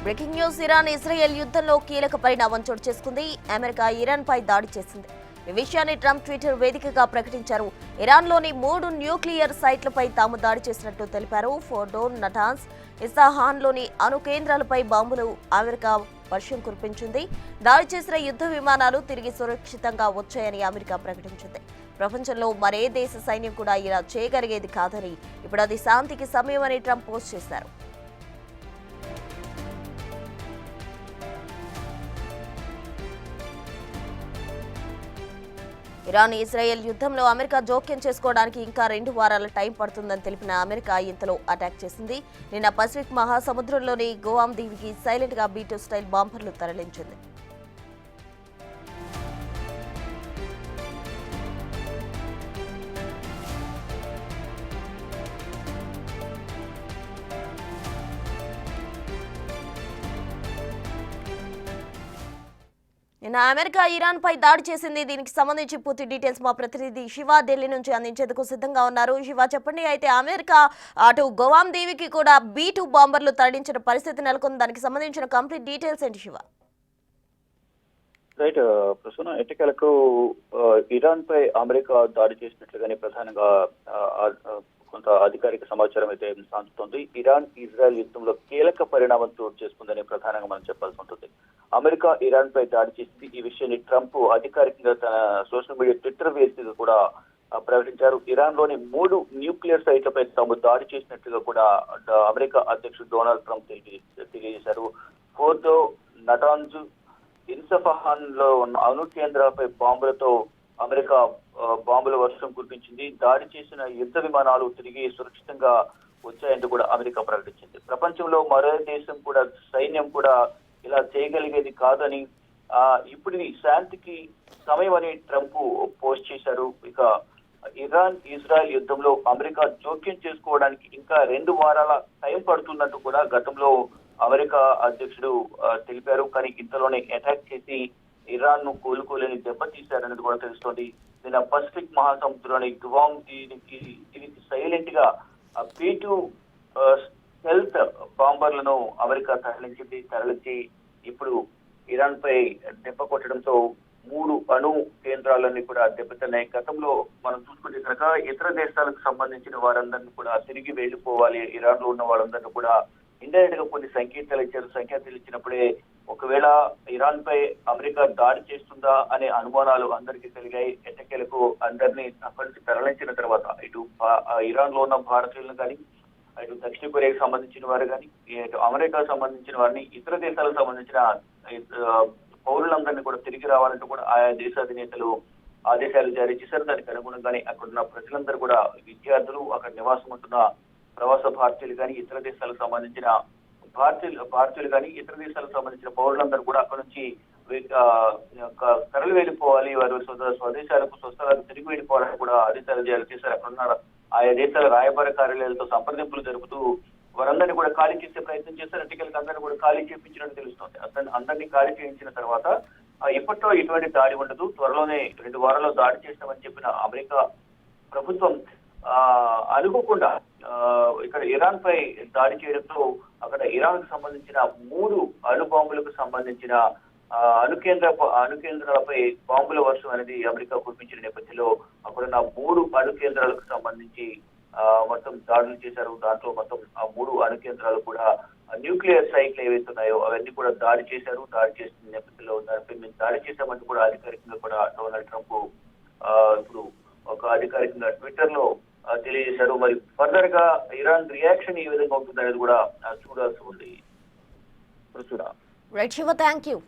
Breaking news Iran Israel యుద్ధంలో కీలక పరిణామం చోటు చేసుకుంది. అమెరికా ఇరాన్ పై దాడి చేసింది. ఈ విషయాన్ని ట్రంప్ ట్విట్టర్ వేదికగా ప్రకటించారు. ఇరాన్లోని 3 న్యూక్లియర్ సైట్లపై తాము దాడి చేసినట్టు తెలిపారు. ఫోర్డో, నటాన్స్, ఇస్ఫహాన్లోని అణు కేంద్రాలపై బాంబులు అమెరికా వర్షం కురిపించింది. దాడి చేసిన యుద్ధ విమానాలు తిరిగి సురక్షితంగా వచ్చాయని అమెరికా ప్రకటించింది. ప్రపంచంలో మరే దేశ సైన్యం కూడా ఇలా చేయగలిగేది కాదని, ఇప్పుడు అది శాంతికి సమయమని ట్రంప్ పోస్ట్ చేశారు. ఇరాన్ ఇజ్రాయెల్ యుద్ధంలో అమెరికా జోక్యం చేసుకోవడానికి ఇంకా 2 వారాల టైం పడుతుందని తెలిపిన అమెరికా ఇంతలో అటాక్ చేసింది. నిన్న పసిఫిక్ మహాసముద్రంలోని గువామ్ దీవికి సైలెంట్ గా B-2 స్టైల్ బాంబర్లు తరలించింది. నిన్న అమెరికా ఇరాన్ పై దాడి చేసింది. దీనికి సంబంధించి పూర్తి డీటెయిల్స్ మా ప్రతినిధి శివ ఢిల్లీ నుంచి అందించేందుకు సిద్ధంగా ఉన్నారు. శివ, చెప్పండి. అయితే అమెరికా అటు గువామ్ దీవికి కూడా B-2 బాంబర్లు తరలించిన పరిస్థితి నెలకొంది. దానికి సంబంధించిన కంప్లీట్ డీటెయిల్స్ ఏంటి శివ? రైట్ ప్రస్తుతం ఎన్నికలకు ఇరాన్ పై అమెరికా దాడి చేసినట్లుగానే ప్రధానంగా కొంత అధికారిక సమాచారం అయితే అందుతోంది. ఇరాన్ ఇజ్రాయెల్ యుద్ధంలో కీలక పరిణామం చోటు చేసుకుందని ప్రధానంగా మనం చెప్పాల్సి ఉంటుంది. అమెరికా ఇరాన్ పై దాడి చేసింది. ఈ విషయాన్ని ట్రంప్ అధికారికంగా తన సోషల్ మీడియా ట్విట్టర్ వేదికగా కూడా ప్రకటించారు. ఇరాన్ లోని 3 న్యూక్లియర్ సైట్లపై తాము దాడి చేసినట్లుగా కూడా అమెరికా అధ్యక్షుడు డొనాల్డ్ ట్రంప్ తెలియజేశారు. ఫోర్డో, నటాన్స్, ఇస్ఫహాన్ లో ఉన్న అణు కేంద్రాలపై బాంబులతో అమెరికా బాంబుల వర్షం కురిపించింది. దాడి చేసిన యుద్ధ విమానాలు తిరిగి సురక్షితంగా వచ్చాయంటూ కూడా అమెరికా ప్రకటించింది. ప్రపంచంలో మరో దేశం కూడా సైన్యం కూడా ఇలా చేయగలిగేది కాదని, ఇప్పుడు శాంతికి సమయం అని ట్రంప్ పోస్ట్ చేశారు. ఇక ఇరాన్ ఇజ్రాయెల్ యుద్ధంలో అమెరికా జోక్యం చేసుకోవడానికి ఇంకా 2 వారాల టైం పడుతున్నట్టు కూడా గతంలో అమెరికా అధ్యక్షుడు తెలిపారు. కానీ ఇంతలోనే అటాక్ చేసి ఇరాన్ ను కోలుకోలేని దెబ్బతీశారనేది కూడా తెలుస్తోంది. నిన్న పసిఫిక్ మహాసముద్రంలోని గువామ్ దీనికి సైలెంట్ గా B-2 స్టెల్త్ బాంబర్లను అమెరికా తరలించి ఇప్పుడు ఇరాన్ పై దెబ్బ కొట్టడంతో 3 అణు కేంద్రాలన్నీ కూడా దెబ్బతిన్నాయి. గతంలో మనం చూసుకుంటే కనుక ఇతర దేశాలకు సంబంధించిన వారందరినీ కూడా తిరిగి వెళ్లిపోవాలి, ఇరాన్ లో ఉన్న వాళ్ళందరినీ కూడా ఇండైరెక్ట్ గా కొన్ని సంకేతాలు ఇచ్చినప్పుడే ఒకవేళ ఇరాన్ పై అమెరికా దాడి చేస్తుందా అనే అనుమానాలు అందరికీ కలిగాయి. ఎట్టకేలకు అందరినీ అక్కడి నుంచి తరలించిన తర్వాత ఇటు ఇరాన్ లో ఉన్న భారతీయులను కానీ, ఇటు దక్షిణ కొరియాకు సంబంధించిన వారు కానీ, ఇటు అమెరికాకు సంబంధించిన వారిని, ఇతర దేశాలకు సంబంధించిన పౌరులందరినీ కూడా తిరిగి రావాలంటూ కూడా ఆయా దేశాధినేతలు ఆదేశాలు జారీ చేశారు. దానికి అనుగుణంగానే అక్కడున్న ప్రజలందరూ కూడా, విద్యార్థులు, అక్కడ నివాసం ఉంటున్న ప్రవాస భారతీయులు కానీ, ఇతర దేశాలకు సంబంధించిన భారతీయులు కానీ, ఇతర దేశాలకు సంబంధించిన పౌరులందరూ కూడా అక్కడ నుంచి తరలి వెళ్ళిపోవాలి, వారు స్వదేశాలకు స్వస్థలాలకు తిరిగి వెళ్ళిపోవాలని కూడా ఆదేశాలు జారీ చేశారు. అక్కడున్న ఆయా దేశాల రాయబార కార్యాలయాలతో సంప్రదింపులు జరుపుతూ వారందరినీ కూడా ఖాళీ చేసే ప్రయత్నం చేశారు. ఎన్నికలకు అందరినీ కూడా ఖాళీ చేయించినట్టు తెలుస్తోంది. అందరినీ ఖాళీ చేయించిన తర్వాత ఇప్పట్లో ఇటువంటి దాడి ఉండదు, త్వరలోనే 2 వారాల్లో దాడి చేస్తామని చెప్పిన అమెరికా ప్రభుత్వం అనుకోకుండా ఇక్కడ ఇరాన్ పై దాడి చేయడంతో అక్కడ ఇరాన్ కు సంబంధించిన 3 అణు బాంబులకు సంబంధించిన అణు కేంద్రాలపై బాంబుల వర్షం అనేది అమెరికా కురిపించిన నేపథ్యంలో అక్కడున్న 3 అణు కేంద్రాలకు సంబంధించి మొత్తం దాడులు చేశారు. దాంట్లో మొత్తం 3 అణు కేంద్రాలు కూడా న్యూక్లియర్ సైట్లు ఏవైతున్నాయో అవన్నీ కూడా దాడి చేశారు. దాడి చేసిన నేపథ్యంలో దానిపై మేము దాడి చేశామంటూ కూడా అధికారికంగా కూడా డొనాల్డ్ ట్రంప్ ఇప్పుడు ఒక అధికారికంగా ట్విట్టర్ లో తెలియజేశారు. మరి ఫర్దర్ గా ఇరాన్ రియాక్షన్ ఏ విధంగా ఉంటుంది అనేది కూడా చూడాల్సి ఉంది. Right Shiva, thank you.